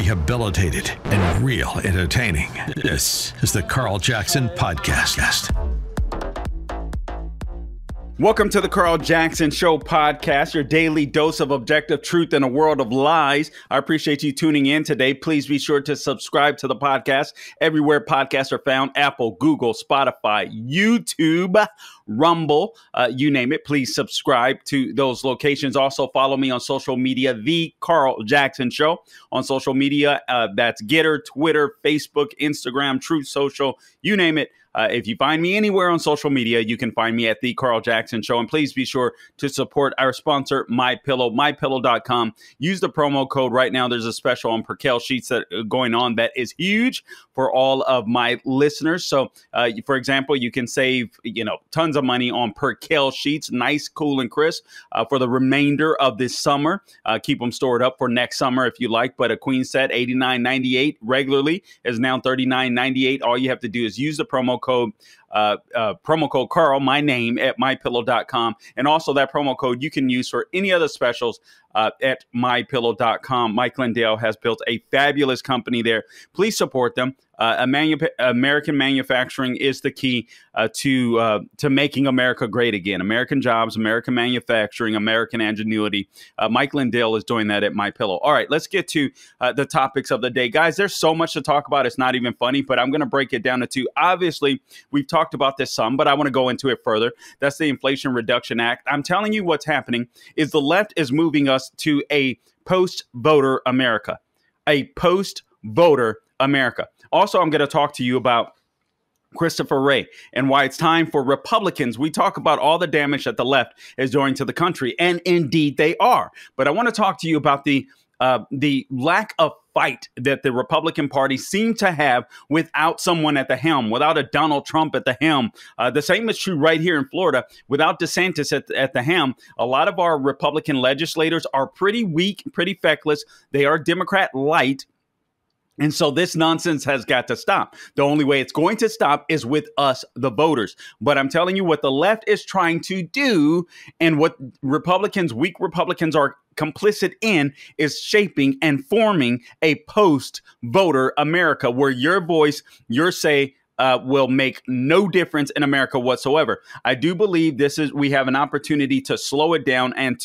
rehabilitated, and real entertaining. This is the Carl Jackson Podcast. Welcome to the Carl Jackson Show podcast, your daily dose of objective truth in a world of lies. I appreciate you tuning in today. Please be sure to subscribe to the podcast everywhere podcasts are found: Apple, Google, Spotify, YouTube, Rumble, you name it. Please subscribe to those locations. Also follow me on social media, The Carl Jackson Show on social media. That's Getter, Twitter, Facebook, Instagram, Truth Social, you name it. If you find me anywhere on social media, you can find me at The Carl Jackson Show. And please be sure to support our sponsor, MyPillow, MyPillow.com. Use the promo code right now. There's a special on Percale sheets that are going on that is huge for all of my listeners. So, for example, you can save, tons of money on Percale sheets, nice, cool, and crisp for the remainder of this summer. Keep them stored up for next summer if you like. But a queen set, $89.98 regularly, is now $39.98. All you have to do is use the promo code Carl, my name, at mypillow.com. And also that promo code you can use for any other specials at mypillow.com. Mike Lindell has built a fabulous company there. Please support them. American manufacturing is the key to making America great again. American jobs, American manufacturing, American ingenuity. Mike Lindell is doing that at MyPillow. All right, let's get to the topics of the day. Guys, there's so much to talk about. It's not even funny, but I'm going to break it down to two. Obviously, we've talked about this some, but I want to go into it further. That's the Inflation Reduction Act. I'm telling you what's happening is the left is moving us to a post-voter America. A post-voter America. Also, I'm going to talk to you about Christopher Wray and why it's time for Republicans. We talk about all the damage that the left is doing to the country, and indeed they are. But I want to talk to you about the lack of fight that the Republican Party seemed to have without someone at the helm, without a Donald Trump at the helm. The same is true right here in Florida. Without DeSantis at the helm, a lot of our Republican legislators are pretty weak, pretty feckless. They are Democrat light. And so this nonsense has got to stop. The only way it's going to stop is with us, the voters. But I'm telling you what the left is trying to do, and what weak Republicans are complicit in, is shaping and forming a post-voter America where your voice, your say, will make no difference in America whatsoever. I do believe we have an opportunity to slow it down and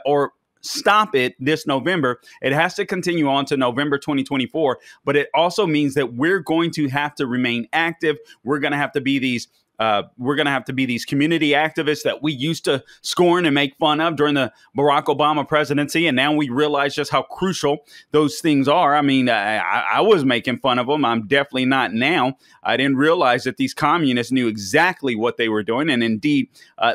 or stop it this November. It has to continue on to November 2024, but it also means that we're going to have to remain active. We're going to have to be these community activists that we used to scorn and make fun of during the Barack Obama presidency. And now we realize just how crucial those things are. I mean, I was making fun of them. I'm definitely not now. I didn't realize that these communists knew exactly what they were doing. And indeed,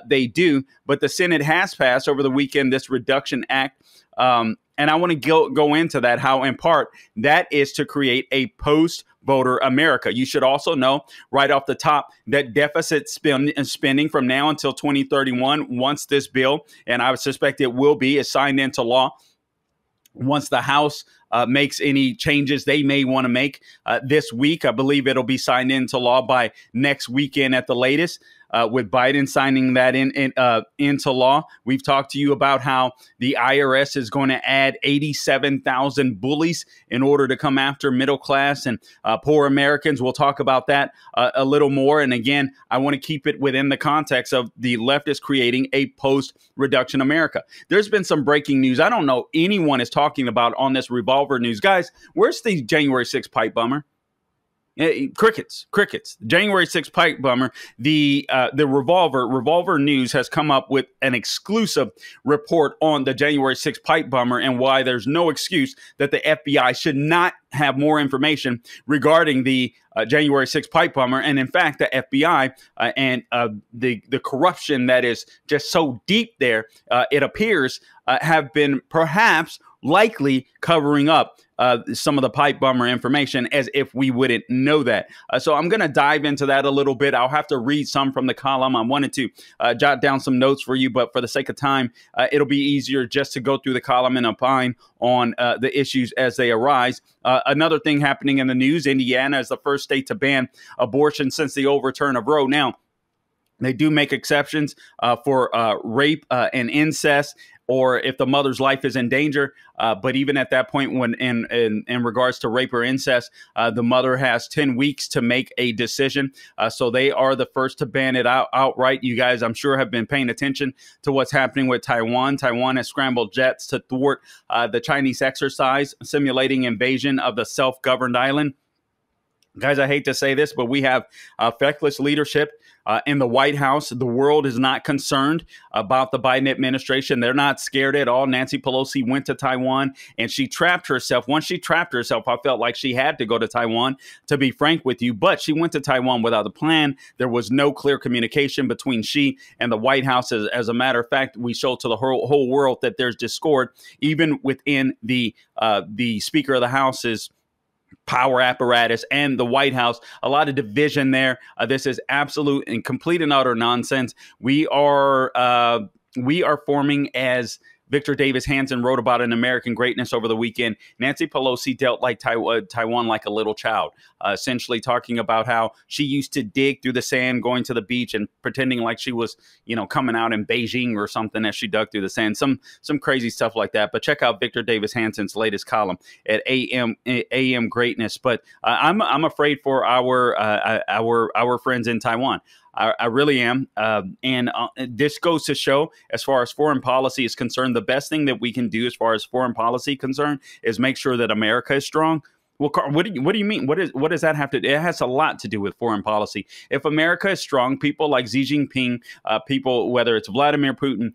they do. But the Senate has passed over the weekend this Reduction Act. And I want to go into that, how in part that is to create a post-voter America. You should also know right off the top that deficit spending from now until 2031, once this bill, and I would suspect it will be, is signed into law, once the House makes any changes they may want to make this week. I believe it'll be signed into law by next weekend at the latest. With Biden signing that into law. We've talked to you about how the IRS is going to add 87,000 bullies in order to come after middle class and poor Americans. We'll talk about that a little more. And again, I want to keep it within the context of the left is creating a post-reduction America. There's been some breaking news I don't know anyone is talking about on this Revolver news. Guys, where's the January 6th pipe bomber? Crickets. January 6th pipe bomber. The Revolver News has come up with an exclusive report on the January 6th pipe bomber and why there's no excuse that the FBI should not have more information regarding the January 6th pipe bomber. And in fact, the FBI and the corruption that is just so deep there, it appears have been perhaps likely covering up some of the pipe bomber information as if we wouldn't know that. So I'm going to dive into that a little bit. I'll have to read some from the column. I wanted to jot down some notes for you, but for the sake of time, it'll be easier just to go through the column and opine on the issues as they arise. Another thing happening in the news, Indiana is the first state to ban abortion since the overturn of Roe. Now, they do make exceptions for rape and incest. or if the mother's life is in danger. But even at that point, when in regards to rape or incest, the mother has 10 weeks to make a decision. So they are the first to ban it outright. You guys, I'm sure, have been paying attention to what's happening with Taiwan. Taiwan has scrambled jets to thwart the Chinese exercise, simulating invasion of the self-governed island. Guys, I hate to say this, but we have feckless leadership in the White House. The world is not concerned about the Biden administration. They're not scared at all. Nancy Pelosi went to Taiwan and she trapped herself. Once she trapped herself, I felt like she had to go to Taiwan, to be frank with you. But she went to Taiwan without a plan. There was no clear communication between she and the White House. As a matter of fact, we show to the whole world that there's discord, even within the Speaker of the House's power apparatus and the White House. A lot of division there. This is absolute and complete and utter nonsense. We are forming, as Victor Davis Hanson wrote about in American Greatness over the weekend. Nancy Pelosi dealt like Taiwan like a little child, essentially talking about how she used to dig through the sand, going to the beach and pretending like she was, coming out in Beijing or something as she dug through the sand. Some crazy stuff like that. But check out Victor Davis Hanson's latest column at AM Greatness. But I'm afraid for our friends in Taiwan. I really am. And this goes to show, as far as foreign policy is concerned, the best thing that we can do as far as foreign policy concerned is make sure that America is strong. Well, Carl, what do you mean? What does that have to do? It has a lot to do with foreign policy. If America is strong, people like Xi Jinping, people, whether it's Vladimir Putin,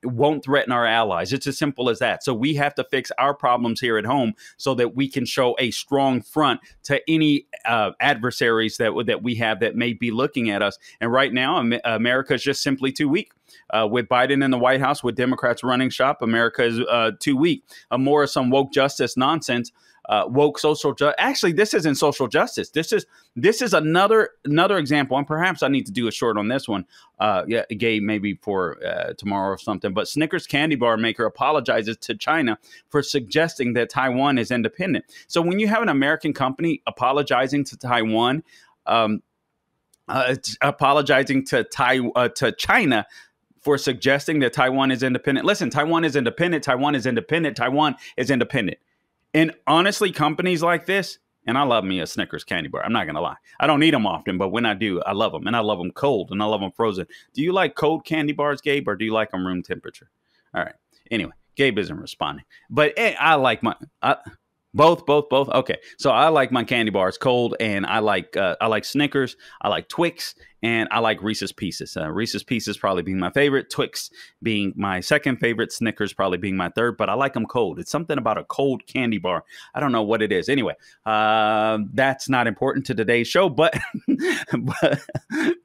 won't threaten our allies. It's as simple as that. So we have to fix our problems here at home so that we can show a strong front to any adversaries that we have that may be looking at us. And right now, America is just simply too weak. With Biden in the White House, with Democrats running shop, America is too weak. More of some woke justice nonsense. Woke social justice. Actually, this isn't social justice. This is another example, and perhaps I need to do a short on this one. Gabe, maybe for tomorrow or something. But Snickers candy bar maker apologizes to China for suggesting that Taiwan is independent. So when you have an American company apologizing to Taiwan, apologizing to China for suggesting that Taiwan is independent. Listen, Taiwan is independent. Taiwan is independent. Taiwan is independent. And honestly, companies like this, and I love me a Snickers candy bar. I'm not going to lie. I don't eat them often, but when I do, I love them. And I love them cold and I love them frozen. Do you like cold candy bars, Gabe, or do you like them room temperature? All right. Anyway, Gabe isn't responding. But I like my... Both. Okay. So I like my candy bars cold, and I like Snickers. I like Twix, and I like Reese's Pieces. Reese's Pieces probably being my favorite, Twix being my second favorite, Snickers probably being my third, but I like them cold. It's something about a cold candy bar. I don't know what it is. Anyway, that's not important to today's show, but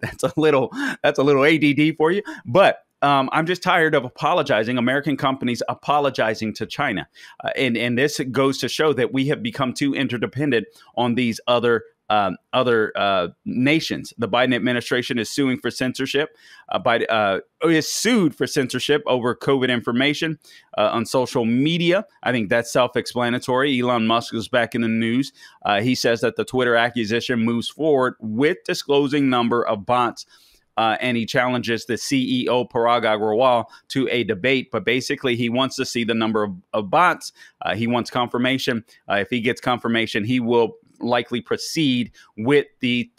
that's a little ADD for you. But I'm just tired of American companies apologizing to China. And this goes to show that we have become too interdependent on these other nations. The Biden administration is suing for censorship. Is sued for censorship over COVID information on social media. I think that's self-explanatory. Elon Musk is back in the news. He says that the Twitter acquisition moves forward with disclosing number of bots. And he challenges the CEO, Parag Agrawal, to a debate. But basically, he wants to see the number of bots. He wants confirmation. If he gets confirmation, he will likely proceed with the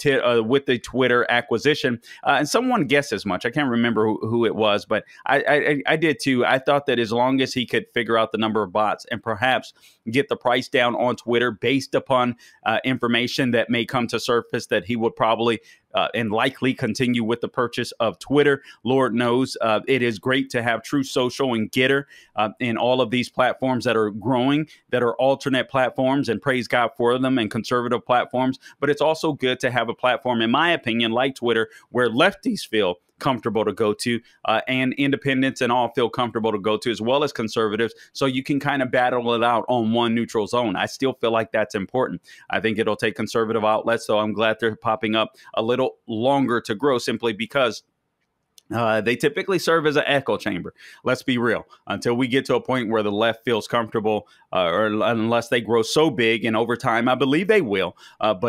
Twitter acquisition. And someone guessed as much. I can't remember who it was, but I did too. I thought that as long as he could figure out the number of bots and perhaps get the price down on Twitter based upon information that may come to surface, that he would probably and likely continue with the purchase of Twitter. Lord knows it is great to have True Social and Getter in all of these platforms that are growing, that are alternate platforms, and praise God for them, and conservative platforms. But it's also good to have a platform, in my opinion, like Twitter, where lefties feel comfortable to go to, and independents and all feel comfortable to go to, as well as conservatives, so you can kind of battle it out on one neutral zone. I still feel like that's important. I think it'll take conservative outlets, so I'm glad they're popping up a little longer to grow, simply because they typically serve as an echo chamber. Let's be real. Until we get to a point where the left feels comfortable, or unless they grow so big, and over time, I believe they will. Till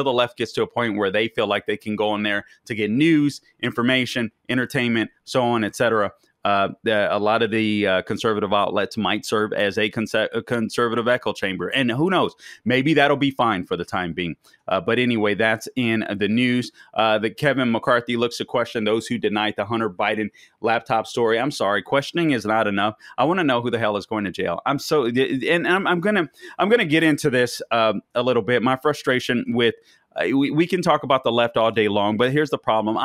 the left gets to a point where they feel like they can go in there to get news, information, entertainment, so on, etc. A lot of the conservative outlets might serve as a conservative echo chamber. And who knows, maybe that'll be fine for the time being. But anyway, that's in the news. That Kevin McCarthy looks to question those who denied the Hunter Biden laptop story. I'm sorry, questioning is not enough. I want to know who the hell is going to jail. I'm gonna get into this a little bit. My frustration with we can talk about the left all day long, but here's the problem.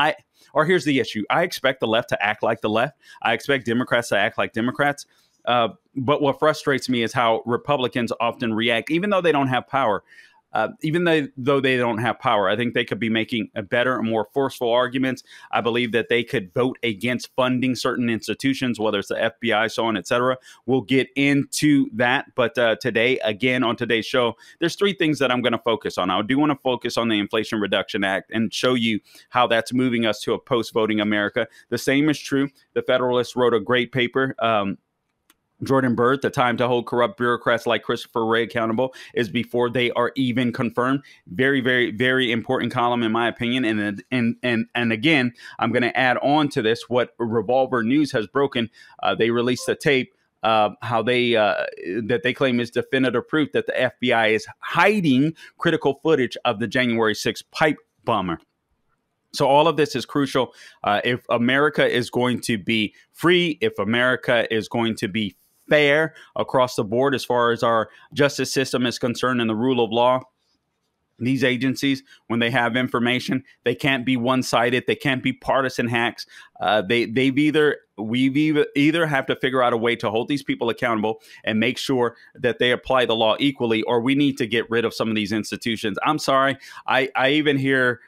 Here's the issue. I expect the left to act like the left. I expect Democrats to act like Democrats. But what frustrates me is how Republicans often react, even though they don't have power. Though they don't have power, I think they could be making a better and more forceful arguments. I believe that they could vote against funding certain institutions, whether it's the FBI, so on, et cetera. We'll get into that. But today, again, on today's show, there's three things that I'm going to focus on. I do want to focus on the Inflation Reduction Act and show you how that's moving us to a post-voting America. The same is true. The Federalist wrote a great paper. Jordan Byrd, the time to hold corrupt bureaucrats like Christopher Wray accountable is before they are even confirmed. Very, very, very important column, in my opinion. And again, I'm going to add on to this what Revolver News has broken. They released a tape how that they claim is definitive proof that the FBI is hiding critical footage of the January 6th pipe bomber. So all of this is crucial. If America is going to be free, if America is going to be fair across the board as far as our justice system is concerned and the rule of law, these agencies, when they have information, they can't be one-sided. They can't be partisan hacks. We've either have to figure out a way to hold these people accountable and make sure that they apply the law equally, or we need to get rid of some of these institutions. I'm sorry. I even hear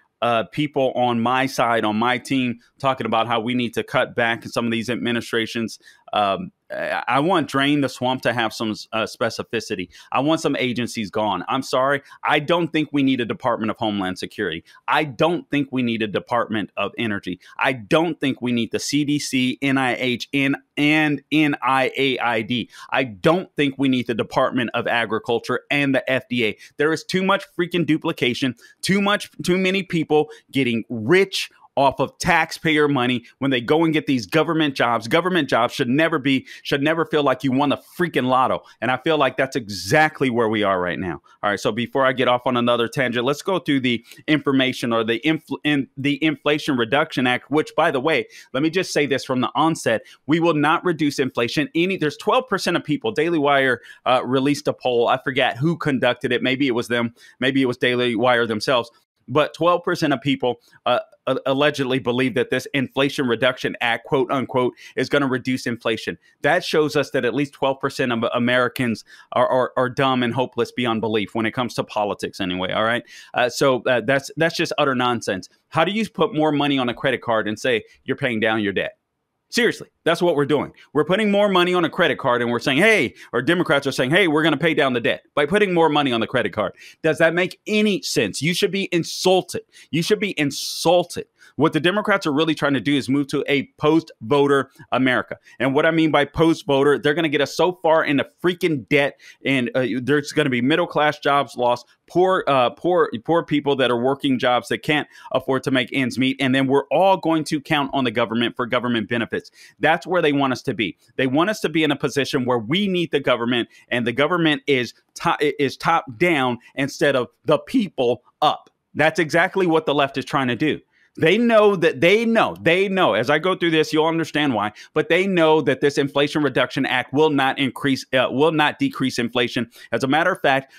people on my side, on my team, talking about how we need to cut back in some of these administrations. I want Drain the Swamp to have some specificity. I want some agencies gone. I'm sorry. I don't think we need a Department of Homeland Security. I don't think we need a Department of Energy. I don't think we need the CDC, NIH, and NIAID. I don't think we need the Department of Agriculture and the FDA. There is too much freaking duplication, too many people getting rich off of taxpayer money when they go and get these government jobs. Government jobs should never feel like you won the freaking lotto. And I feel like that's exactly where we are right now. All right. So before I get off on another tangent, let's go through the information or the Inflation Reduction Act, which, by the way, let me just say this from the onset. We will not reduce inflation. There's 12% of people. Daily Wire released a poll. I forget who conducted it. Maybe it was them. Maybe it was Daily Wire themselves. But 12% of people allegedly believe that this Inflation Reduction Act, quote unquote, is going to reduce inflation. That shows us that at least 12% of Americans are dumb and hopeless beyond belief when it comes to politics anyway. All right. So that's just utter nonsense. How do you put more money on a credit card and say you're paying down your debt? Seriously, that's what we're doing. We're putting more money on a credit card and we're saying, hey, or Democrats are saying, hey, we're going to pay down the debt by putting more money on the credit card. Does that make any sense? You should be insulted. You should be insulted. What the Democrats are really trying to do is move to a post-voter America. And what I mean by post-voter, they're going to get us so far into freaking debt, and there's going to be middle-class jobs lost, poor people that are working jobs that can't afford to make ends meet, and then we're all going to count on the government for government benefits. That's where they want us to be. They want us to be in a position where we need the government, and the government is top down instead of the people up. That's exactly what the left is trying to do. They know, as I go through this, you'll understand why, but they know that this Inflation Reduction Act will not decrease inflation. As a matter of fact,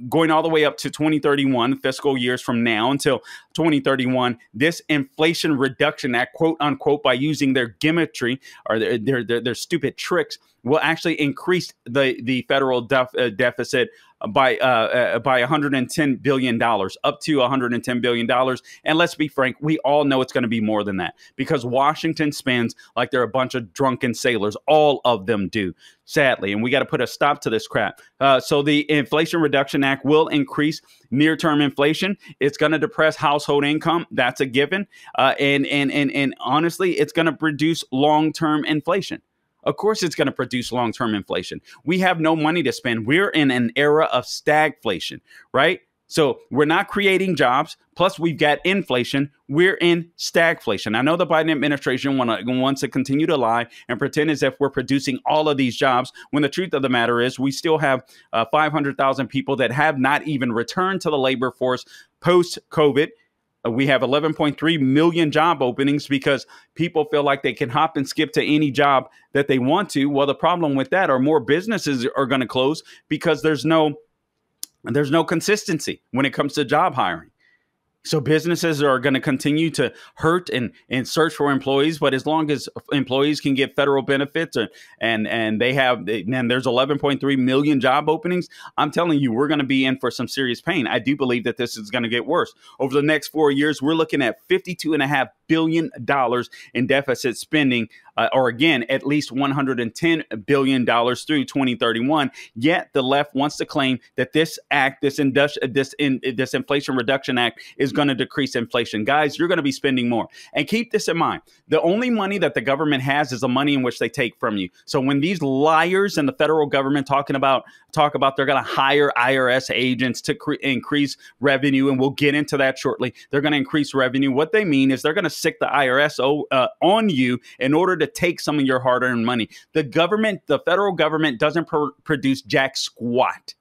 going all the way up to 2031, fiscal years from now until 2031, this Inflation Reduction Act, quote unquote, by using their gimmickry or their stupid tricks, will actually increase the federal deficit by $110 billion, up to $110 billion. And let's be frank, we all know it's going to be more than that because Washington spends like they're a bunch of drunken sailors. All of them do, sadly. And we got to put a stop to this crap. So the Inflation Reduction Act will increase near-term inflation. It's going to depress household income. That's a given. And honestly, it's going to produce long-term inflation. Of course, it's going to produce long-term inflation. We have no money to spend. We're in an era of stagflation, right? So we're not creating jobs. Plus, we've got inflation. We're in stagflation. I know the Biden administration wants to continue to lie and pretend as if we're producing all of these jobs, when the truth of the matter is we still have 500,000 people that have not even returned to the labor force post-COVID. We have 11.3 million job openings because people feel like they can hop and skip to any job that they want to. Well, the problem with that are more businesses are going to close because there's no consistency when it comes to job hiring. So businesses are going to continue to hurt and search for employees. But as long as employees can get federal benefits and there's 11.3 million job openings, I'm telling you, we're going to be in for some serious pain. I do believe that this is going to get worse. Over the next 4 years, we're looking at $52.5 billion in deficit spending, or again, at least $110 billion through 2031. Yet the left wants to claim that this Inflation Reduction Act is going to decrease inflation. Guys, you're going to be spending more. And keep this in mind. The only money that the government has is the money in which they take from you. So when these liars in the federal government talk about they're going to hire IRS agents to increase revenue, and we'll get into that shortly. They're going to increase revenue. What they mean is they're going to sick the IRS on you in order to take some of your hard-earned money. The federal government doesn't produce jack squat.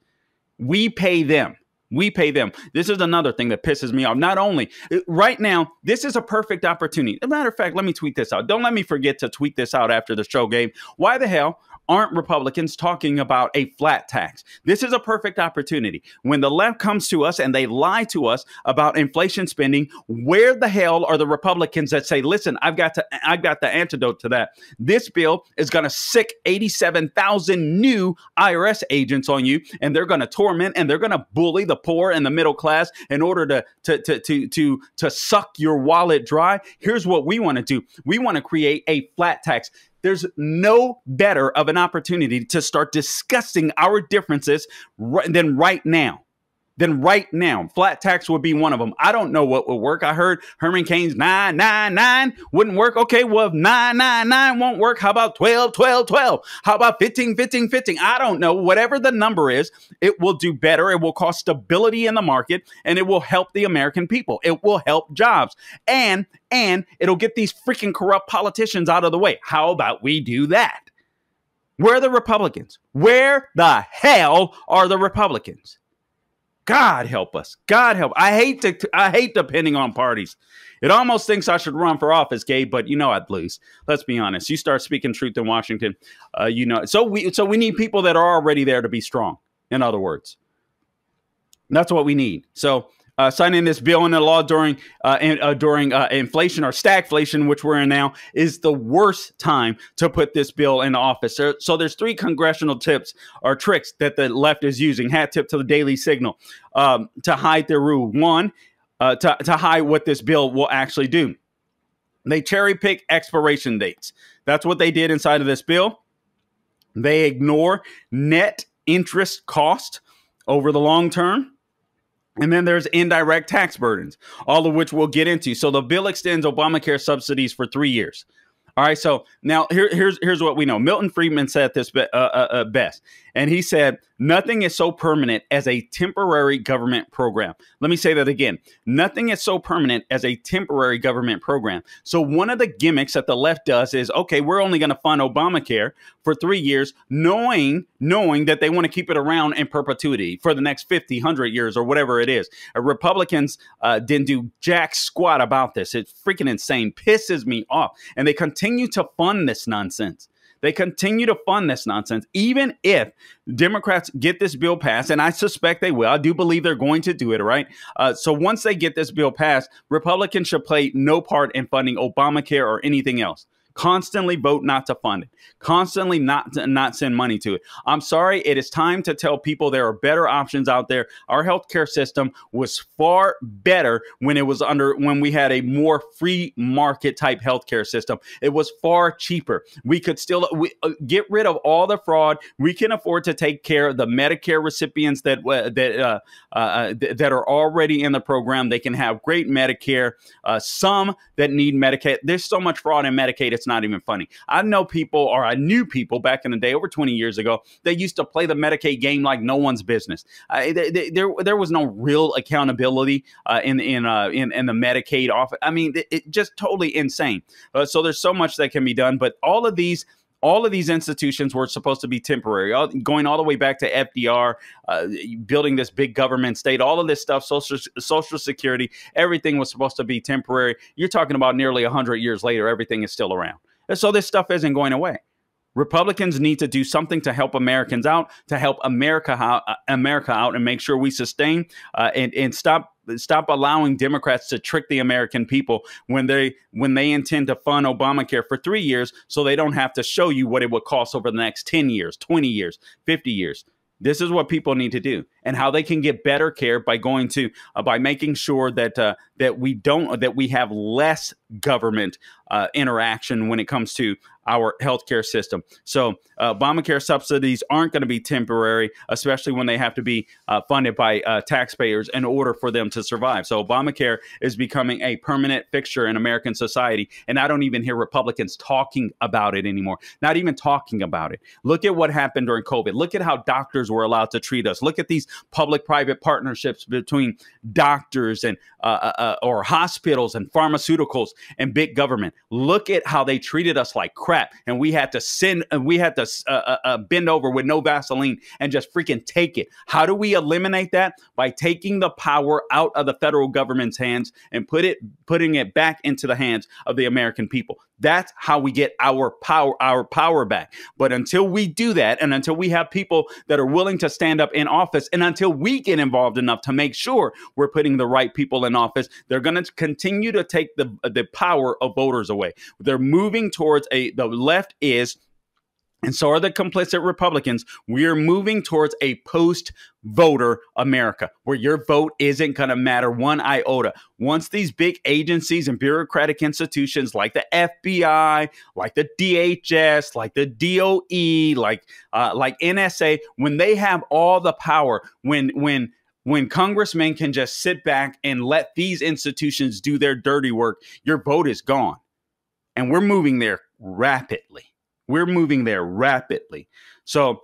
We pay them. This is another thing that pisses me off. Not only right now, this is a perfect opportunity. As a matter of fact, let me tweet this out. Don't let me forget to tweet this out after the show, Gabe. Why the hell aren't Republicans talking about a flat tax? This is a perfect opportunity. When the left comes to us and they lie to us about inflation spending, where the hell are the Republicans that say, listen, I've got the antidote to that. This bill is going to sick 87,000 new IRS agents on you, and they're going to torment and they're going to bully the poor and the middle class in order to suck your wallet dry. Here's what we want to do. We want to create a flat tax. There's no better of an opportunity to start discussing our differences than right now. Flat tax would be one of them. I don't know what would work. I heard Herman Cain's 999 wouldn't work. Okay, well, if 999 won't work, how about 12, 12, 12? How about 15, 15, 15? I don't know. Whatever the number is, it will do better. It will cause stability in the market, and it will help the American people. It will help jobs. And it'll get these freaking corrupt politicians out of the way. How about we do that? Where are the Republicans? Where the hell are the Republicans? God help us. God help. I hate depending on parties. It almost thinks I should run for office, Gabe, but I'd lose. Let's be honest. You start speaking truth in Washington, So we need people that are already there to be strong. In other words, that's what we need. So signing this bill into law during inflation or stagflation, which we're in now, is the worst time to put this bill into office. So there's 3 congressional tips or tricks that the left is using. Hat tip to the Daily Signal to hide their rule. One, to hide what this bill will actually do. They cherry pick expiration dates. That's what they did inside of this bill. They ignore net interest cost over the long term. And then there's indirect tax burdens, all of which we'll get into. So the bill extends Obamacare subsidies for 3 years. All right. So now here's what we know. Milton Friedman said this best. And he said, nothing is so permanent as a temporary government program. Let me say that again. Nothing is so permanent as a temporary government program. So one of the gimmicks that the left does is, okay, we're only going to fund Obamacare for 3 years, knowing that they want to keep it around in perpetuity for the next 50, 100 years or whatever it is. Republicans didn't do jack squat about this. It's freaking insane. Pisses me off. And they continue to fund this nonsense. Even if Democrats get this bill passed, and I suspect they will. I do believe they're going to do it, right? So once they get this bill passed, Republicans should play no part in funding Obamacare or anything else. Constantly vote not to fund it. Constantly not send money to it. I'm sorry. It is time to tell people there are better options out there. Our healthcare system was far better when we had a more free market type healthcare system. It was far cheaper. We could still get rid of all the fraud. We can afford to take care of the Medicare recipients that are already in the program. They can have great Medicare. Some that need Medicaid. There's so much fraud in Medicaid. It's not even funny. I know people, or I knew people back in the day, over 20 years ago, they used to play the Medicaid game like no one's business. There was no real accountability in the Medicaid office. I mean, it just totally insane. So there's so much that can be done, but all of these institutions were supposed to be temporary, going all the way back to FDR, building this big government state, all of this stuff, Social Security, everything was supposed to be temporary. You're talking about nearly 100 years later, everything is still around. And so this stuff isn't going away. Republicans need to do something to help Americans out, to help America out and make sure we sustain and stop allowing Democrats to trick the American people when they intend to fund Obamacare for 3 years so they don't have to show you what it would cost over the next 10 years, 20 years, 50 years. This is what people need to do, and how they can get better care by by making sure that we have less government interaction when it comes to our healthcare system. So Obamacare subsidies aren't going to be temporary, especially when they have to be funded by taxpayers in order for them to survive. So Obamacare is becoming a permanent fixture in American society, and I don't even hear Republicans talking about it anymore. Not even talking about it. Look at what happened during COVID. Look at how doctors were allowed to treat us. Look at these public-private partnerships between doctors and or hospitals and pharmaceuticals and big government. Look at how they treated us like crap, and we had to bend over with no Vaseline and just freaking take it. How do we eliminate that? By taking the power out of the federal government's hands and putting it back into the hands of the American people. That's how we get our power back. But until we do that, and until we have people that are willing to stand up in office, and until we get involved enough to make sure we're putting the right people in office, they're going to continue to take the power of voters away. They're moving towards the left is, and so are the complicit Republicans. We're moving towards a post-voter America where your vote isn't going to matter one iota. Once these big agencies and bureaucratic institutions like the FBI, like the DHS, like the DOE, like NSA, when they have all the power, when congressmen can just sit back and let these institutions do their dirty work, your vote is gone. And we're moving there rapidly. So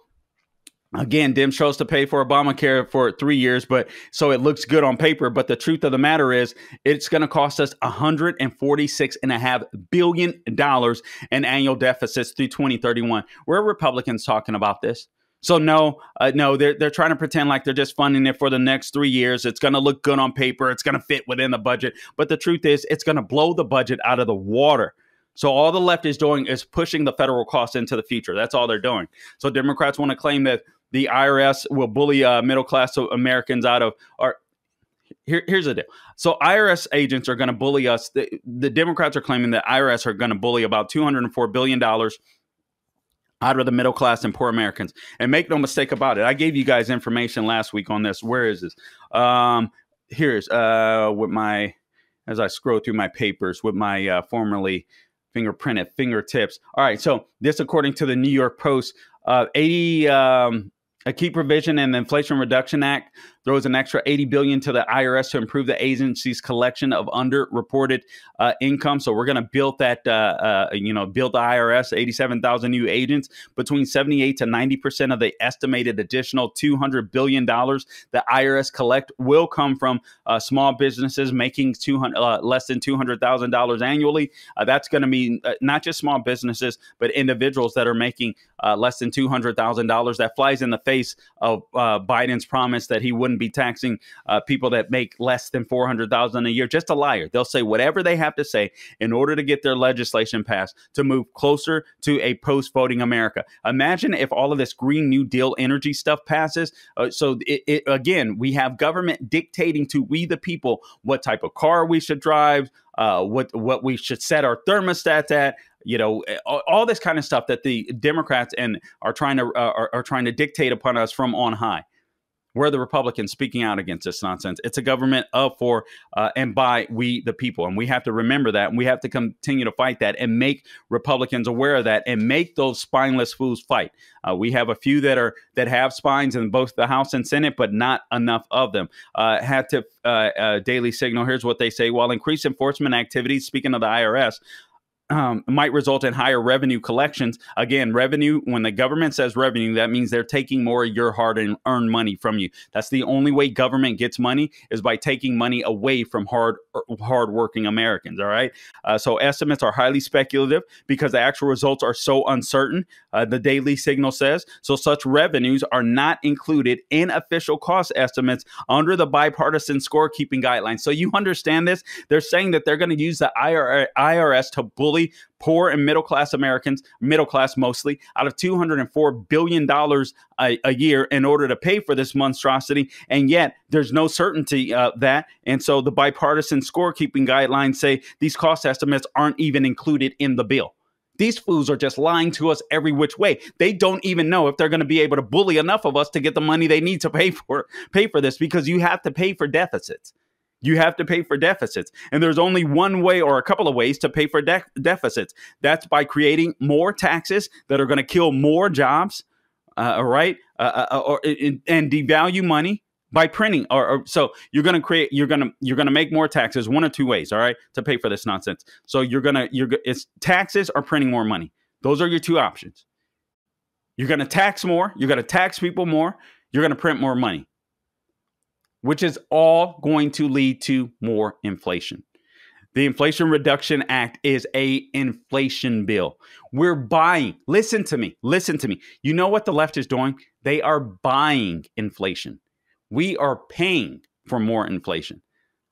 again, Dem chose to pay for Obamacare for 3 years, but so it looks good on paper. But the truth of the matter is, it's going to cost us $146.5 billion in annual deficits through 2031. Where are Republicans talking about this? So no, they're trying to pretend like they're just funding it for the next 3 years. It's going to look good on paper. It's going to fit within the budget. But the truth is, it's going to blow the budget out of the water. So all the left is doing is pushing the federal costs into the future. That's all they're doing. So Democrats want to claim that the IRS will bully middle-class Americans out of our. Here's the deal. So IRS agents are going to bully us. The Democrats are claiming that IRS are going to bully about $204 billion out of the middle class and poor Americans. And make no mistake about it. I gave you guys information last week on this. Where is this? Here's as I scroll through my papers with my formerly fingerprinted fingertips. All right. So this, according to the New York Post, a key provision in the Inflation Reduction Act throws an extra $80 billion to the IRS to improve the agency's collection of underreported income. So we're going to build that, build the IRS, 87,000 new agents. Between 78 to 90% of the estimated additional $200 billion the IRS collect will come from small businesses making less than $200,000 annually. That's going to mean not just small businesses, but individuals that are making less than $200,000. That flies in the face of Biden's promise that he wouldn't be taxing people that make less than $400,000 a year. Just a liar. They'll say whatever they have to say in order to get their legislation passed to move closer to a post-voting America. Imagine if all of this Green New Deal energy stuff passes. Again, we have government dictating to we the people what type of car we should drive, what we should set our thermostats at. All this kind of stuff that the Democrats are trying to dictate upon us from on high. Where are the Republicans speaking out against this nonsense? It's a government of, for, and by we, the people. And we have to remember that. And we have to continue to fight that and make Republicans aware of that and make those spineless fools fight. We have a few that have spines in both the House and Senate, but not enough of them. Daily Signal, here's what they say. While increased enforcement activities, speaking of the IRS, might result in higher revenue collections. Again, revenue, when the government says revenue, that means they're taking more of your hard-earned money from you. That's the only way government gets money, is by taking money away from hard-working Americans, all right? So estimates are highly speculative because the actual results are so uncertain, the Daily Signal says. So such revenues are not included in official cost estimates under the bipartisan scorekeeping guidelines. So you understand this? They're saying that they're going to use the IRS to bully poor and middle-class Americans, middle class mostly, out of $204 billion a year in order to pay for this monstrosity. And yet there's no certainty that. And so the bipartisan scorekeeping guidelines say these cost estimates aren't even included in the bill. These fools are just lying to us every which way. They don't even know if they're going to be able to bully enough of us to get the money they need to pay for this, because you have to pay for deficits. You have to pay for deficits. And there's only one way, or a couple of ways, to pay for deficits. That's by creating more taxes that are going to kill more jobs, and devalue money by printing. So you're going to make more taxes one of two ways, all right, to pay for this nonsense. So it's taxes or printing more money. Those are your two options. You're going to tax more. You're going to tax people more. You're going to print more money, which is all going to lead to more inflation. The Inflation Reduction Act is an inflation bill. We're buying. Listen to me. You know what the left is doing? They are buying inflation. We are paying for more inflation.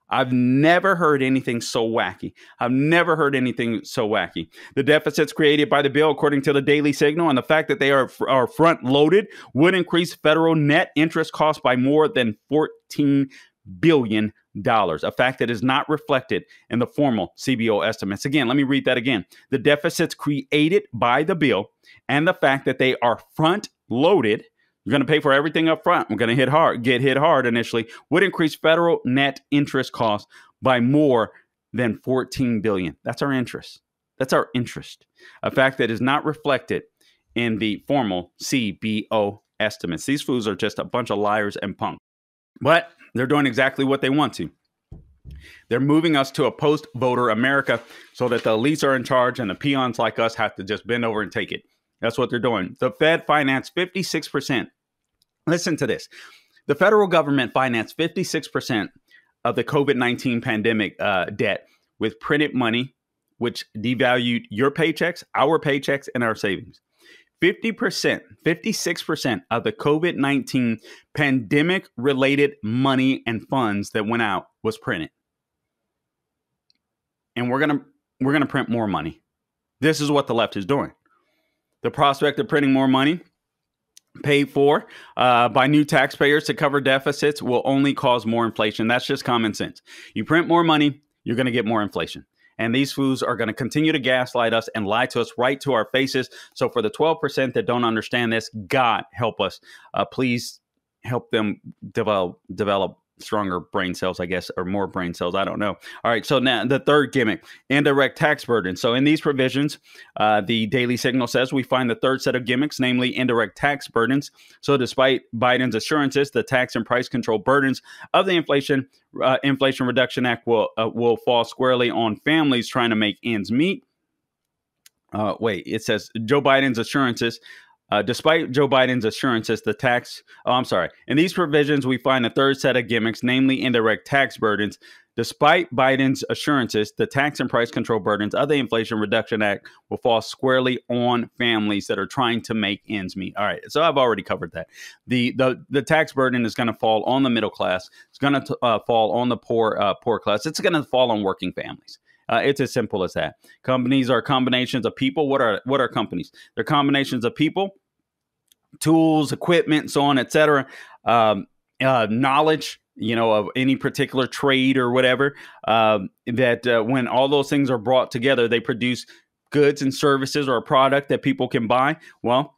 I've never heard anything so wacky. The deficits created by the bill, according to the Daily Signal, and the fact that they are front loaded, would increase federal net interest costs by more than $14 billion, a fact that is not reflected in the formal CBO estimates. Again, let me read that again. The deficits created by the bill and the fact that they are front loaded, you're going to pay for everything up front, we're going to get hit hard initially, would increase federal net interest costs by more than $14 billion. That's our interest. A fact that is not reflected in the formal CBO estimates. These fools are just a bunch of liars and punks. But they're doing exactly what they want to. They're moving us to a post-voter America so that the elites are in charge and the peons like us have to just bend over and take it. That's what they're doing. The Fed financed 56%. Listen to this. The federal government financed 56% of the COVID-19 pandemic debt with printed money, which devalued your paychecks, our paychecks, and our savings. 56% of the COVID-19 pandemic-related money and funds that went out was printed. And we're gonna print more money. This is what the left is doing. The prospect of printing more money paid for by new taxpayers to cover deficits will only cause more inflation. That's just common sense. You print more money, you're going to get more inflation. And these fools are going to continue to gaslight us and lie to us right to our faces. So for the 12% that don't understand this, God help us. Please help them develop stronger brain cells, I guess, or more brain cells. I don't know. All right. So now the third gimmick, indirect tax burden. So in these provisions, the Daily Signal says we find the third set of gimmicks, namely indirect tax burdens. So despite Biden's assurances, the tax and price control burdens of the Inflation Reduction Act will fall squarely on families trying to make ends meet. It says Joe Biden's assurances. Despite Joe Biden's assurances, in these provisions, we find a third set of gimmicks, namely indirect tax burdens. Despite Biden's assurances, the tax and price control burdens of the Inflation Reduction Act will fall squarely on families that are trying to make ends meet. All right, so I've already covered that. The tax burden is going to fall on the middle class. It's going to fall on the poor class. It's going to fall on working families. It's as simple as that. Companies are combinations of people. What are companies? They're combinations of people, tools, equipment, so on, etc. Knowledge, of any particular trade or whatever, that when all those things are brought together, they produce goods and services or a product that people can buy. Well,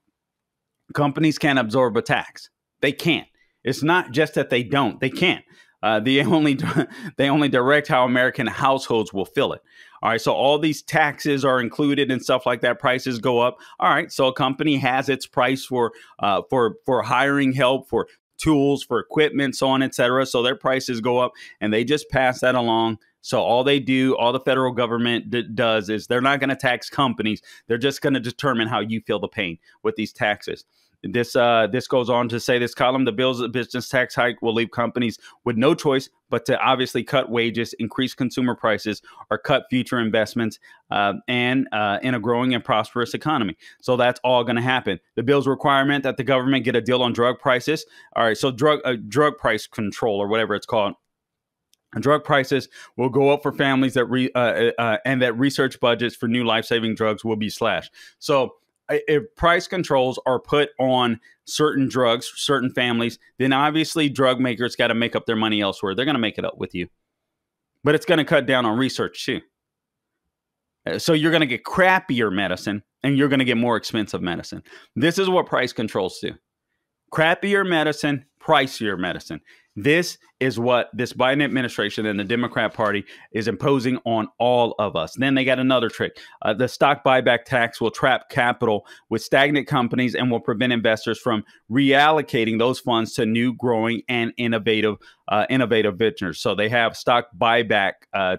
companies can't absorb a tax. They can't. It's not just that they don't. They can't. They only direct how American households will fill it. All right. So all these taxes are included and stuff like that. Prices go up. All right. So a company has its price for hiring help, for tools, for equipment, so on, et cetera. So their prices go up and they just pass that along So all the federal government does is they're not going to tax companies. They're just going to determine how you feel the pain with these taxes. This goes on to say, this column, the bill's business tax hike will leave companies with no choice but to obviously cut wages, increase consumer prices, or cut future investments and in a growing and prosperous economy. So that's all going to happen. The bill's requirement that the government get a deal on drug prices. All right, so drug price control, or whatever it's called. Drug prices will go up for families that and that research budgets for new life-saving drugs will be slashed. So if price controls are put on certain drugs, certain families, then obviously drug makers got to make up their money elsewhere. They're going to make it up with you. But it's going to cut down on research too. So you're going to get crappier medicine and you're going to get more expensive medicine. This is what price controls do. Crappier medicine, pricier medicine. This is what this Biden administration and the Democrat Party is imposing on all of us. Then they got another trick. The stock buyback tax will trap capital with stagnant companies and will prevent investors from reallocating those funds to new, growing, and innovative ventures. So they have stock buyback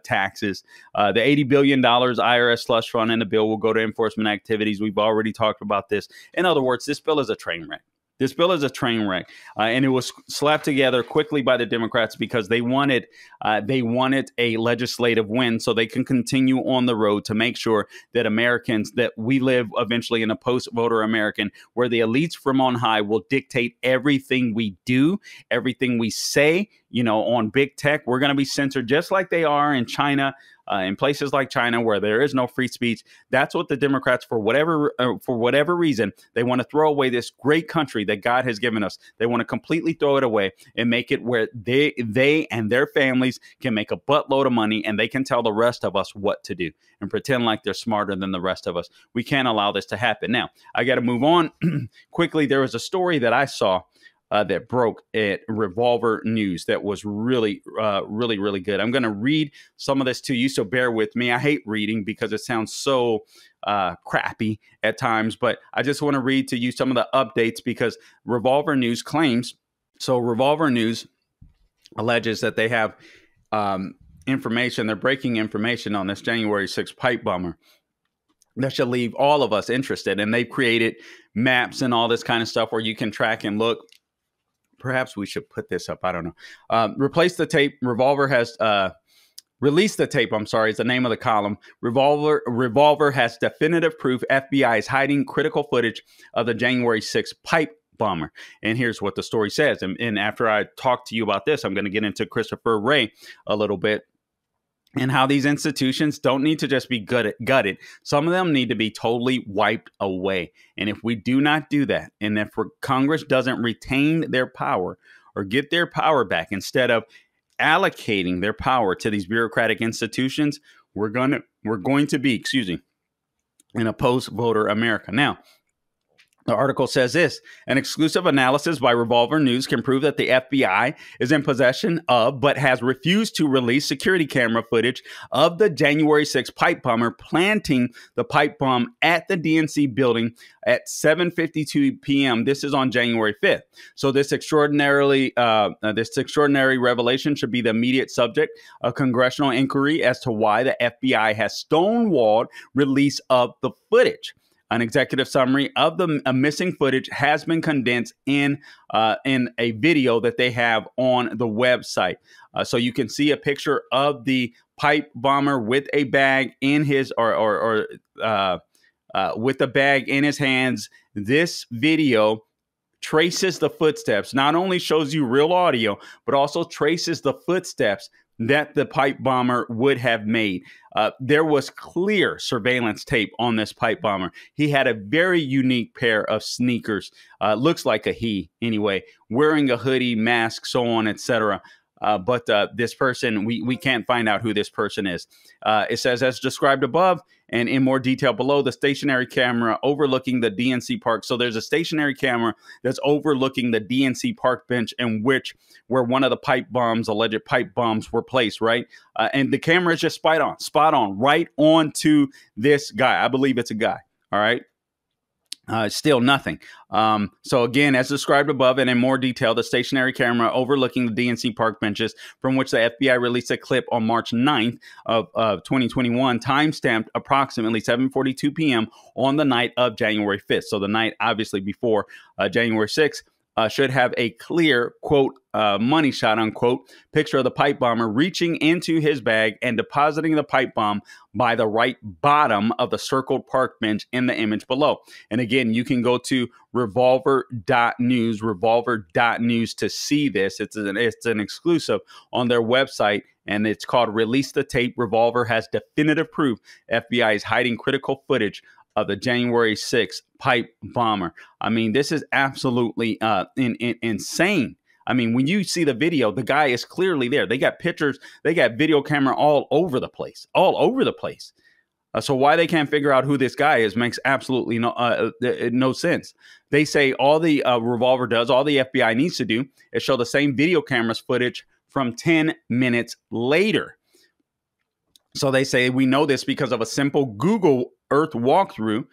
taxes. The $80 billion IRS slush fund in the bill will go to enforcement activities. We've already talked about this. In other words, this bill is a train wreck. This bill is a train wreck, and it was slapped together quickly by the Democrats because they wanted a legislative win so they can continue on the road to make sure that Americans, that we live eventually in a post-voter American where the elites from on high will dictate everything we do, everything we say. You know, on big tech, we're going to be censored just like they are in China. In places like China where there is no free speech. That's what the Democrats, for whatever reason, they want to throw away this great country that God has given us. They want to completely throw it away and make it where they and their families can make a buttload of money and they can tell the rest of us what to do and pretend like they're smarter than the rest of us. We can't allow this to happen. Now, I got to move on quickly. There was a story that I saw that broke at Revolver News that was really good. I'm going to read some of this to you, so bear with me. I hate reading because it sounds so crappy at times, but I just want to read to you some of the updates because Revolver News claims, so Revolver News alleges that they have information, they're breaking information on this January 6th pipe bomber that should leave all of us interested. And they've created maps and all this kind of stuff where you can track and look. Perhaps we should put this up. I don't know. Replace the tape. Revolver has released the tape. I'm sorry. It's the name of the column. Revolver has definitive proof FBI is hiding critical footage of the January 6th pipe bomber. And here's what the story says. And after I talk to you about this, I'm going to get into Christopher Wray a little bit and how these institutions don't need to just be gutted. Some of them need to be totally wiped away. And if we do not do that, and if Congress doesn't retain their power or get their power back, instead of allocating their power to these bureaucratic institutions, we're going to be, in a post-voter America. Now, the article says this: an exclusive analysis by Revolver News can prove that the FBI is in possession of, but has refused to release security camera footage of the January 6th pipe bomber planting the pipe bomb at the DNC building at 7:52 p.m. This is on January 5th. So this extraordinary revelation should be the immediate subject of congressional inquiry as to why the FBI has stonewalled release of the footage. An executive summary of the missing footage has been condensed in a video that they have on the website. So you can see a picture of the pipe bomber with a bag in his with the bag in his hands. This video traces the footsteps, not only shows you real audio, but also traces the footsteps that the pipe bomber would have made. There was clear surveillance tape on this pipe bomber. He had a very unique pair of sneakers, looks like a he anyway, wearing a hoodie, mask, so on, etc. But this person, we can't find out who this person is. It says, as described above and in more detail below, the stationary camera overlooking the DNC park. So there's a stationary camera that's overlooking the DNC park bench where one of the alleged pipe bombs were placed, right? And the camera is just spot on, right onto this guy. I believe it's a guy, all right? Still nothing. So again, as described above and in more detail, the stationary camera overlooking the DNC park benches from which the FBI released a clip on March 9th of 2021, timestamped approximately 7:42 p.m. on the night of January 5th. So the night obviously before January 6th. Should have a clear, quote, money shot, unquote, picture of the pipe bomber reaching into his bag and depositing the pipe bomb by the right bottom of the circled park bench in the image below. And again, you can go to revolver.news to see this. It's an exclusive on their website, and it's called Release the Tape. Revolver has definitive proof FBI is hiding critical footage of the January 6th pipe bomber. I mean, this is absolutely insane. I mean, when you see the video, the guy is clearly there. They got pictures, they got video camera all over the place. So why they can't figure out who this guy is makes absolutely no sense. They say all the Revolver does, all the FBI needs to do is show the same video cameras footage from 10 minutes later. So they say we know this because of a simple Google Earth walkthrough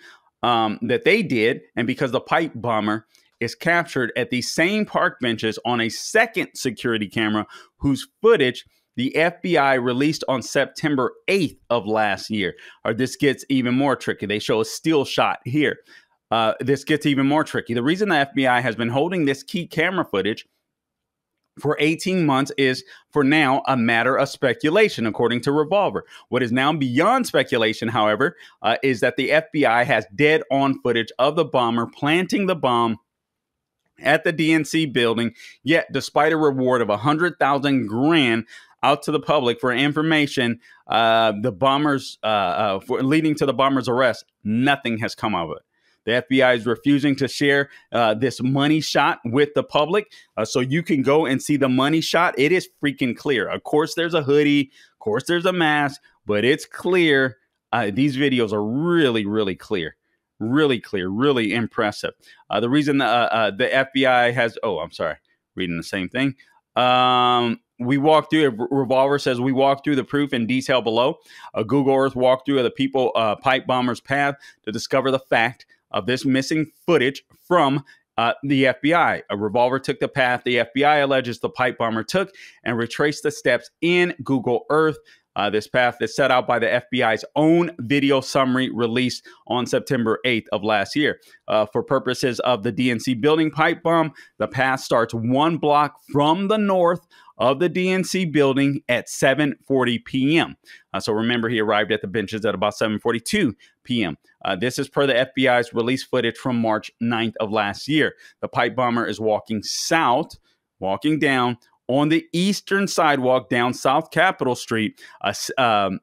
that they did, and because the pipe bomber is captured at the same park benches on a second security camera whose footage the FBI released on September 8th of last year. Or this gets even more tricky. They show a still shot here. This gets even more tricky. The reason the FBI has been holding this key camera footage for 18 months is, for now, a matter of speculation, according to Revolver. What is now beyond speculation, however, is that the FBI has dead-on footage of the bomber planting the bomb at the DNC building, yet despite a reward of $100,000 out to the public for information, the bombers for leading to the bomber's arrest, nothing has come of it. The FBI is refusing to share this money shot with the public, so you can go and see the money shot. It is freaking clear. Of course, there's a hoodie. Of course, there's a mask, but it's clear. These videos are really, really clear. Really clear, really impressive. The reason the FBI has, reading the same thing. We walked through, Revolver says we walked through the proof in detail below. A Google Earth walkthrough of the pipe bomber's path to discover the fact of this missing footage from the FBI. A Revolver took the path the FBI alleges the pipe bomber took and retraced the steps in Google Earth. This path is set out by the FBI's own video summary released on September 8th of last year. For purposes of the DNC building pipe bomb, the path starts 1 block from the north of the DNC building at 7:40 p.m. So remember, he arrived at the benches at about 7:42 p.m. This is per the FBI's release footage from March 9th of last year. The pipe bomber is walking down on the eastern sidewalk down South Capitol Street. A still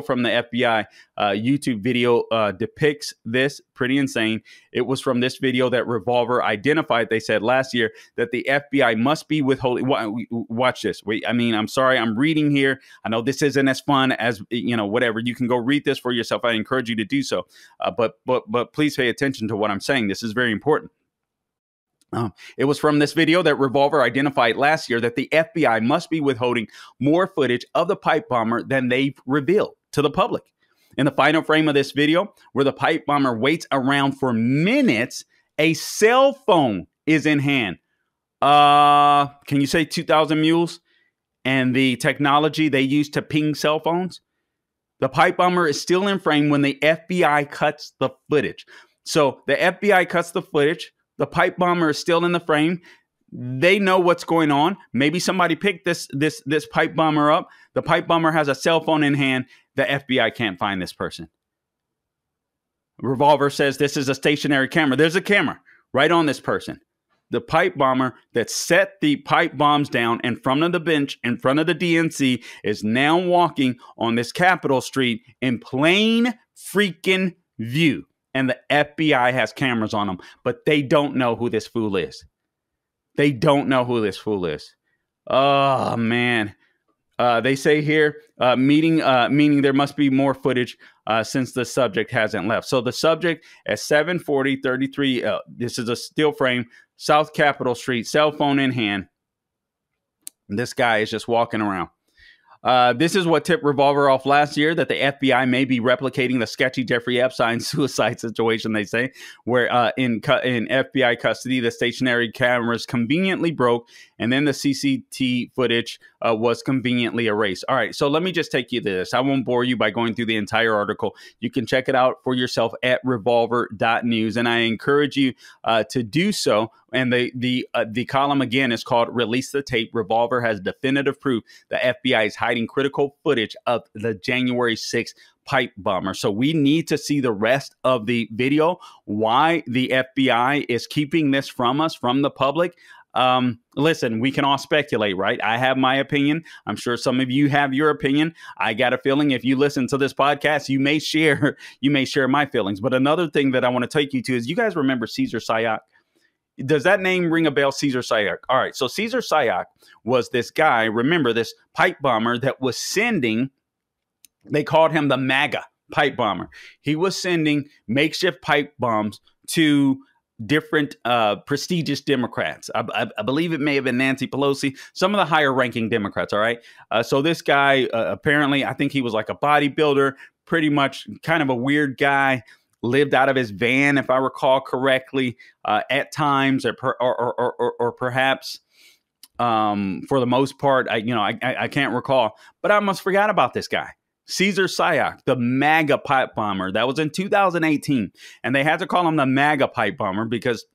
from the FBI YouTube video depicts this. Pretty insane. It was from this video that Revolver identified, they said last year, that the FBI must be withholding. Watch this. I'm sorry, I'm reading here. I know this isn't as fun as, whatever. You can go read this for yourself. I encourage you to do so. But please pay attention to what I'm saying. This is very important. It was from this video that Revolver identified last year that the FBI must be withholding more footage of the pipe bomber than they've revealed to the public. In the final frame of this video, where the pipe bomber waits around for minutes, a cell phone is in hand. Can you say 2,000 mules? And the technology they use to ping cell phones? The pipe bomber is still in frame when the FBI cuts the footage. So the FBI cuts the footage. The pipe bomber is still in the frame. They know what's going on. Maybe somebody picked this pipe bomber up. The pipe bomber has a cell phone in hand. The FBI can't find this person. Revolver says this is a stationary camera. There's a camera right on this person. The pipe bomber that set the pipe bombs down in front of the bench, in front of the DNC, is now walking on this Capitol Street in plain freaking view. And the FBI has cameras on them, but they don't know who this fool is. They don't know who this fool is. Oh, man. They say here, meaning there must be more footage since the subject hasn't left. So the subject at 7:40:33, this is a still frame, South Capitol Street, cell phone in hand. This guy is just walking around. This is what tipped Revolver off last year, that the FBI may be replicating the sketchy Jeffrey Epstein suicide situation, they say, where in FBI custody, the stationary cameras conveniently broke, and then the CCTV footage was conveniently erased. All right, so let me just take you to this. I won't bore you by going through the entire article. You can check it out for yourself at revolver.news, and I encourage you to do so. And the column, again, is called Release the Tape. Revolver has definitive proof the FBI is hiding critical footage of the January 6th pipe bomber. So we need to see the rest of the video, why the FBI is keeping this from us, from the public. Listen, we can all speculate, right? I have my opinion. I'm sure some of you have your opinion. I got a feeling if you listen to this podcast, you may share my feelings. But another thing that I want to take you to is, you guys remember Cesar Sayoc? Does that name ring a bell, Cesar Sayoc? All right, so Cesar Sayoc was this guy, remember, this pipe bomber that was sending, they called him the MAGA pipe bomber. He was sending makeshift pipe bombs to different prestigious Democrats. I believe it may have been Nancy Pelosi, some of the higher ranking Democrats. All right. So this guy, apparently, I think he was like a bodybuilder, pretty much kind of a weird guy, lived out of his van, if I recall correctly, at times, or perhaps for the most part, I can't recall, but I almost forgot about this guy. Cesar Sayoc, the MAGA pipe bomber. That was in 2018. And they had to call him the MAGA pipe bomber because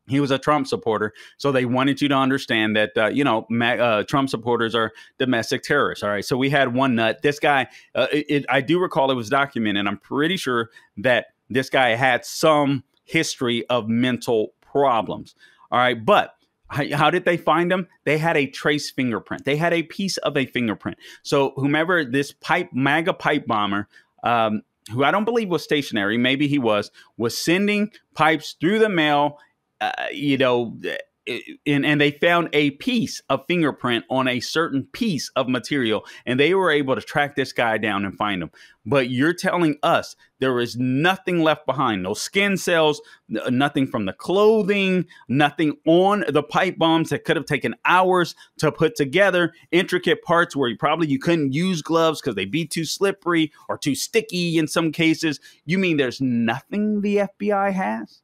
he was a Trump supporter. So they wanted you to understand that, Trump supporters are domestic terrorists. All right. So we had one nut. This guy, I do recall it was documented. I'm pretty sure that this guy had some history of mental problems. All right. But how did they find him? They had a trace fingerprint. They had a piece of a fingerprint. So whomever this MAGA pipe bomber, who I don't believe was stationary, maybe he was sending pipes through the mail, and they found a piece of fingerprint on a certain piece of material, and they were able to track this guy down and find him. But you're telling us there is nothing left behind, no skin cells, nothing from the clothing, nothing on the pipe bombs that could have taken hours to put together, intricate parts where you couldn't use gloves because they'd be too slippery or too sticky in some cases. You mean there's nothing the FBI has?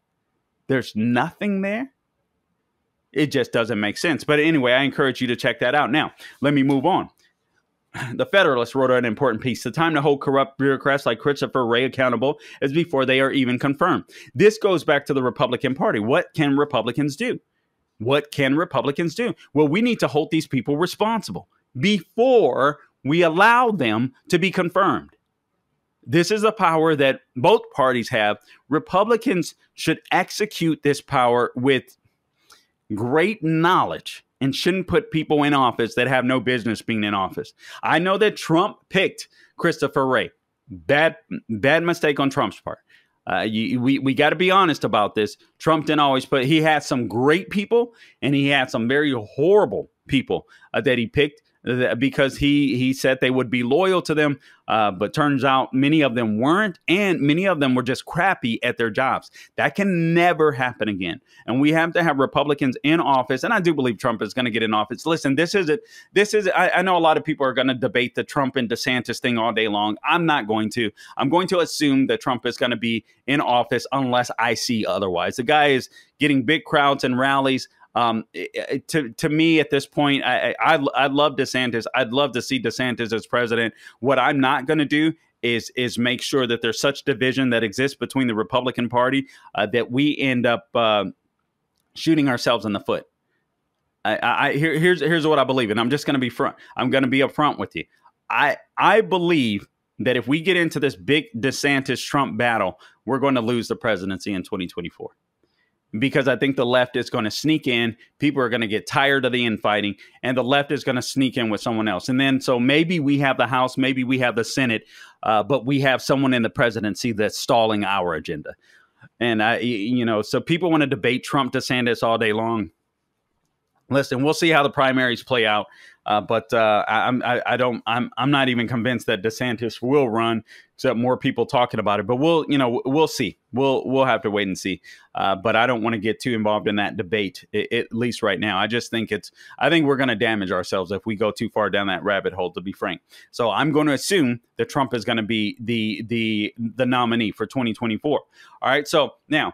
There's nothing there? It just doesn't make sense. But anyway, I encourage you to check that out. Now, let me move on. The Federalist wrote an important piece. The time to hold corrupt bureaucrats like Christopher Wray accountable is before they are even confirmed. This goes back to the Republican Party. What can Republicans do? What can Republicans do? Well, we need to hold these people responsible before we allow them to be confirmed. This is the power that both parties have. Republicans should execute this power with great knowledge and shouldn't put people in office that have no business being in office. I know that Trump picked Christopher Wray. Bad mistake on Trump's part. We got to be honest about this. Trump didn't always put, he had some great people and he had some very horrible people that he picked because he said they would be loyal to them. But turns out many of them weren't, and many of them were just crappy at their jobs. That can never happen again. And we have to have Republicans in office. And I do believe Trump is going to get in office. Listen, I know a lot of people are going to debate the Trump and DeSantis thing all day long. I'm not going to. I'm going to assume that Trump is going to be in office unless I see otherwise. The guy is getting big crowds and rallies. To me at this point, I love DeSantis. I'd love to see DeSantis as president. What I'm not going to do is make sure that there's such division that exists between the Republican Party that we end up shooting ourselves in the foot. Here's what I believe, and I'm just going to be I'm going to be upfront with you. I believe that if we get into this big DeSantis-Trump battle, we're going to lose the presidency in 2024. Because I think the left is going to sneak in. People are going to get tired of the infighting, and the left is going to sneak in with someone else. And then so maybe we have the House, maybe we have the Senate, but we have someone in the presidency that's stalling our agenda. And so people want to debate Trump, DeSantis all day long. Listen, we'll see how the primaries play out. But I'm not even convinced that DeSantis will run. except more people talking about it. But we'll see. We'll have to wait and see. But I don't want to get too involved in that debate, at least right now. I just think I think we're going to damage ourselves if we go too far down that rabbit hole, to be frank. So I'm going to assume that Trump is going to be the nominee for 2024. All right. So now,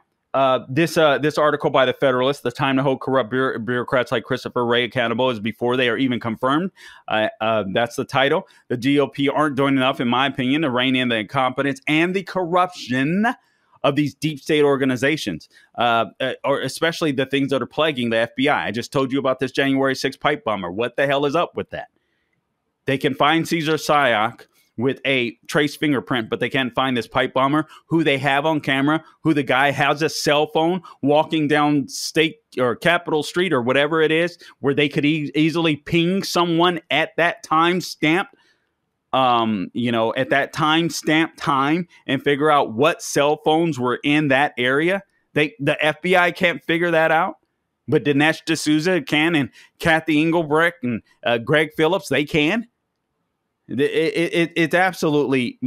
this article by the Federalist, "The Time to Hold Corrupt Bureaucrats Like Christopher Wray Accountable is Before They Are Even Confirmed." That's the title. The GOP aren't doing enough, in my opinion, to rein in the incompetence and the corruption of these deep state organizations, or especially the things that are plaguing the FBI. I just told you about this January 6th pipe bomber. What the hell is up with that? They can find Cesar Sayoc with a trace fingerprint, but they can't find this pipe bomber who they have on camera, who the guy has a cell phone walking down State or Capitol Street or whatever it is, where they could easily ping someone at that time stamp, at that time stamp time, and figure out what cell phones were in that area. The FBI can't figure that out, but Dinesh D'Souza can, and Kathy Engelbrecht and Greg Phillips, they can. It's absolutely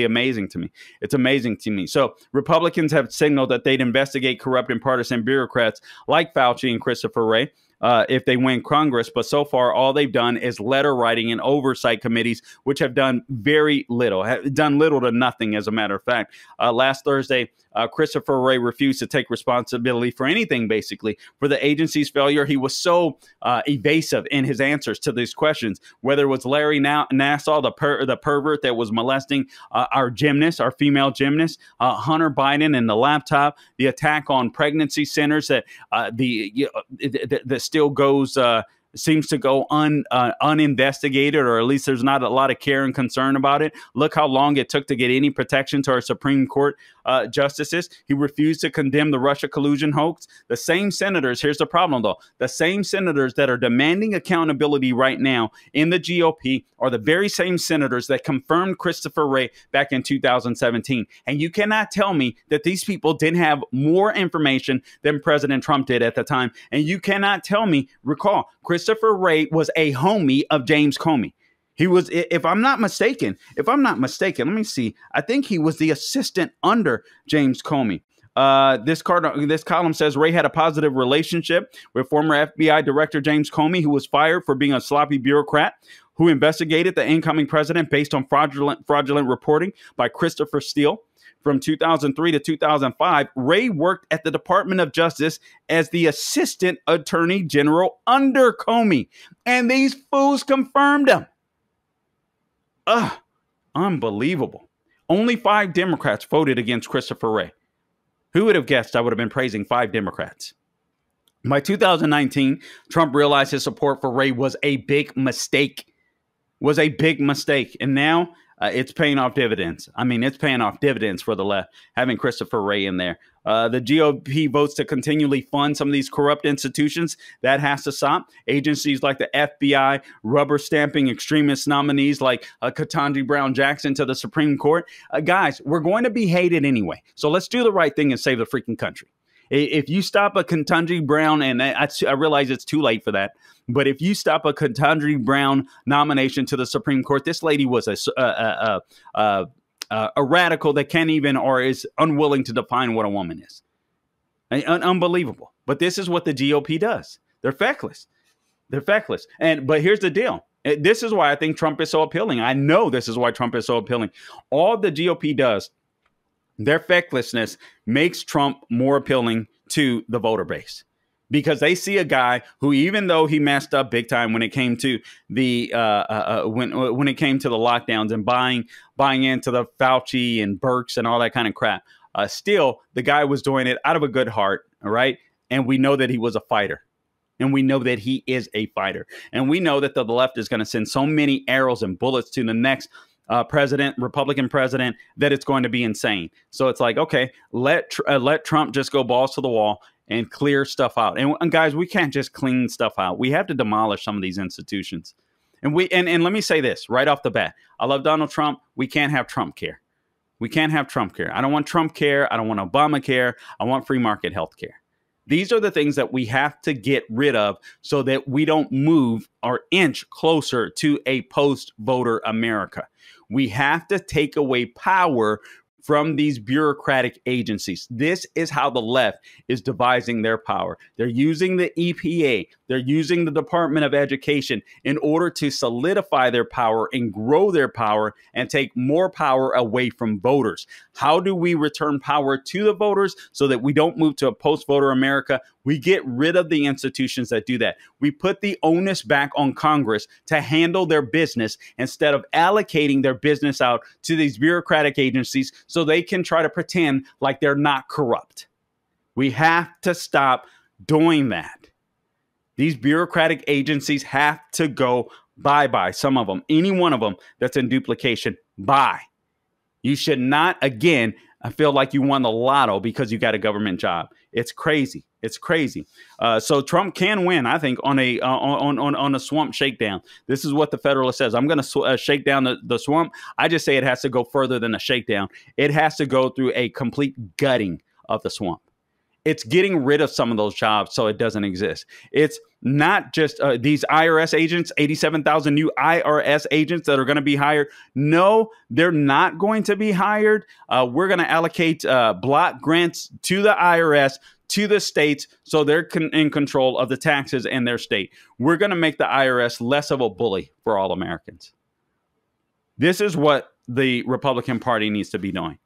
amazing to me. It's amazing to me. So Republicans have signaled that they'd investigate corrupt and partisan bureaucrats like Fauci and Christopher Wray if they win Congress. But so far, all they've done is letter writing and oversight committees, which have done very little, have done little to nothing, as a matter of fact. Last Thursday, Christopher Wray refused to take responsibility for anything, basically, for the agency's failure. He was so evasive in his answers to these questions, whether it was Larry Nassau, the pervert that was molesting our female gymnast, Hunter Biden and the laptop, the attack on pregnancy centers that still goes seems to go uninvestigated, or at least there's not a lot of care and concern about it. Look how long it took to get any protection to our Supreme Court justices. He refused to condemn the Russia collusion hoax. The same senators, here's the problem though, the same senators that are demanding accountability right now in the GOP are the very same senators that confirmed Christopher Wray back in 2017. And you cannot tell me that these people didn't have more information than President Trump did at the time. And you cannot tell me, recall, Christopher Wray was a homie of James Comey. He was, if I'm not mistaken, let me see. I think he was the assistant under James Comey. This column says Wray had a positive relationship with former FBI Director James Comey, who was fired for being a sloppy bureaucrat who investigated the incoming president based on fraudulent reporting by Christopher Steele. From 2003 to 2005, Wray worked at the Department of Justice as the Assistant Attorney General under Comey. And these fools confirmed him. Unbelievable. Only 5 Democrats voted against Christopher Wray. Who would have guessed I would have been praising 5 Democrats? By 2019, Trump realized his support for Wray was a big mistake. And now it's paying off dividends. I mean, it's paying off dividends for the left, having Christopher Wray in there. The GOP votes to continually fund some of these corrupt institutions. That has to stop. Agencies like the FBI, rubber stamping extremist nominees like Ketanji Brown Jackson to the Supreme Court. Guys, we're going to be hated anyway. So let's do the right thing and save the freaking country. If you stop a Ketanji Brown, and I realize it's too late for that, but if you stop a Ketanji Brown nomination to the Supreme Court, this lady was a radical that can't even, or is unwilling to define what a woman is. Unbelievable. But this is what the GOP does. They're feckless. But here's the deal. This is why I think Trump is so appealing. I know this is why Trump is so appealing. All the GOP does, their fecklessness makes Trump more appealing to the voter base, because they see a guy who, even though he messed up big time when it came to the when it came to the lockdowns and buying into the Fauci and Birx and all that kind of crap, still the guy was doing it out of a good heart. All right. And we know that he was a fighter. And we know that he is a fighter. And we know that the left is going to send so many arrows and bullets to the next Republican president, that it's going to be insane. So it's like, okay, let Trump just go balls to the wall and clear stuff out. And guys, we can't just clean stuff out. We have to demolish some of these institutions. And let me say this right off the bat. I love Donald Trump. We can't have Trump care. I don't want Trump care. I don't want Obamacare. I want free market health care. These are the things that we have to get rid of so that we don't move or inch closer to a post-voter America. We have to take away power from these bureaucratic agencies. This is how the left is devising their power. They're using the EPA, they're using the Department of Education in order to solidify their power and grow their power and take more power away from voters. How do we return power to the voters so that we don't move to a post-voter America? We get rid of the institutions that do that. We put the onus back on Congress to handle their business instead of allocating their business out to these bureaucratic agencies so they can try to pretend like they're not corrupt. We have to stop doing that. These bureaucratic agencies have to go bye-bye. Some of them, any one of them that's in duplication, bye. You should not, again, feel like you won the lotto because you got a government job. It's crazy. It's crazy. So Trump can win, I think, on a swamp shakedown. This is what the Federalist says. I'm going to shake down the swamp. I just say it has to go further than a shakedown. It has to go through a complete gutting of the swamp. It's getting rid of some of those jobs so it doesn't exist. It's not just these IRS agents, 87,000 new IRS agents that are going to be hired. No, they're not going to be hired. We're going to allocate block grants to the IRS, to the states, so they're in control of the taxes in their state. We're going to make the IRS less of a bully for all Americans. This is what the Republican Party needs to be doing.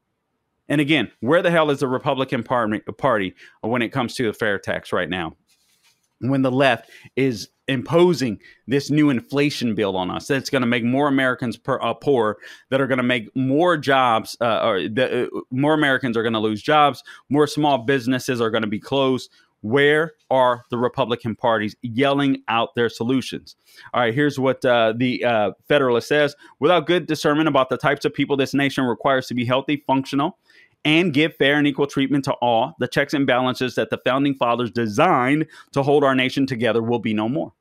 And again, where the hell is the Republican Party when it comes to the fair tax right now? When the left is imposing this new inflation bill on us, that's going to make more Americans poor, that are going to make more jobs, more Americans are going to lose jobs, more small businesses are going to be closed. Where are the Republican parties yelling out their solutions? All right, here's what the Federalist says. Without good discernment about the types of people this nation requires to be healthy, functional, and give fair and equal treatment to all, the checks and balances that the founding fathers designed to hold our nation together will be no more.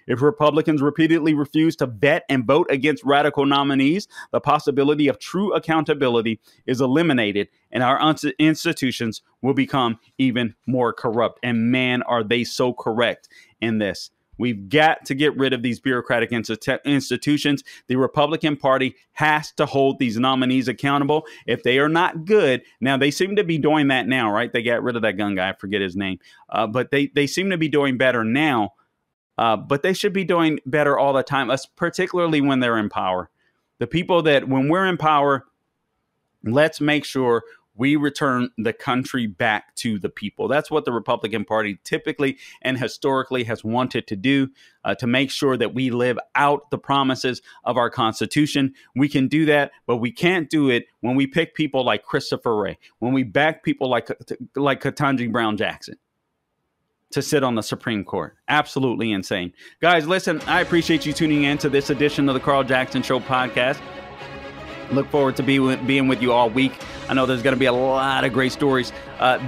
If Republicans repeatedly refuse to vet and vote against radical nominees, the possibility of true accountability is eliminated and our institutions will become even more corrupt. And man, are they so correct in this. We've got to get rid of these bureaucratic institutions. The Republican Party has to hold these nominees accountable. If they are not good, now they seem to be doing that now, right? They got rid of that gun guy. I forget his name. But they seem to be doing better now. But they should be doing better all the time, particularly when they're in power. The people that when we're in power, let's make sure we return the country back to the people. That's what the Republican Party typically and historically has wanted to do, to make sure that we live out the promises of our Constitution. We can do that, but we can't do it when we pick people like Christopher Wray, when we back people like Ketanji Brown Jackson to sit on the Supreme Court. Absolutely insane. Guys, listen, I appreciate you tuning in to this edition of the Carl Jackson Show podcast. Look forward to being with you all week. I know there's going to be a lot of great stories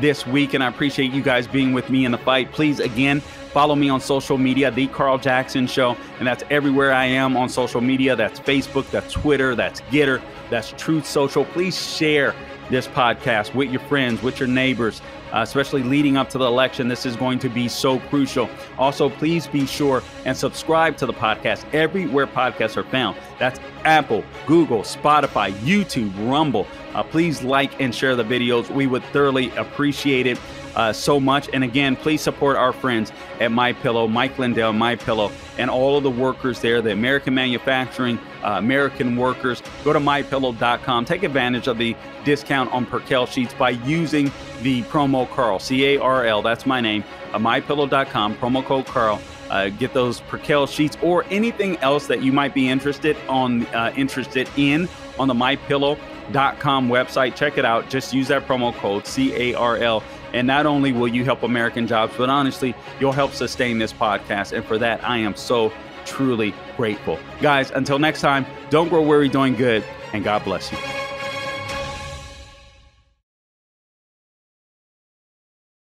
this week, and I appreciate you guys being with me in the fight. Please, again, follow me on social media, The Carl Jackson Show, and that's everywhere I am on social media. That's Facebook, that's Twitter, that's Getter, that's Truth Social. Please share this podcast with your friends, with your neighbors, especially leading up to the election. This is going to be so crucial. Also, please be sure and subscribe to the podcast everywhere podcasts are found. That's Apple, Google, Spotify, YouTube, Rumble. Please like and share the videos. We would thoroughly appreciate it so much. And again, please support our friends at MyPillow, Mike Lindell, MyPillow, and all of the workers there, the American manufacturing, American workers. Go to MyPillow.com. Take advantage of the discount on Perkel sheets by using the promo Carl, C-A-R-L. That's my name. MyPillow.com, promo code Carl. Get those Perkel sheets or anything else that you might be interested in on the MyPillow.com website. Check it out. Just use that promo code C-A-R-L. And not only will you help American jobs, but honestly, you'll help sustain this podcast. And for that, I am so truly grateful. Guys, until next time, don't grow weary doing good, and God bless you.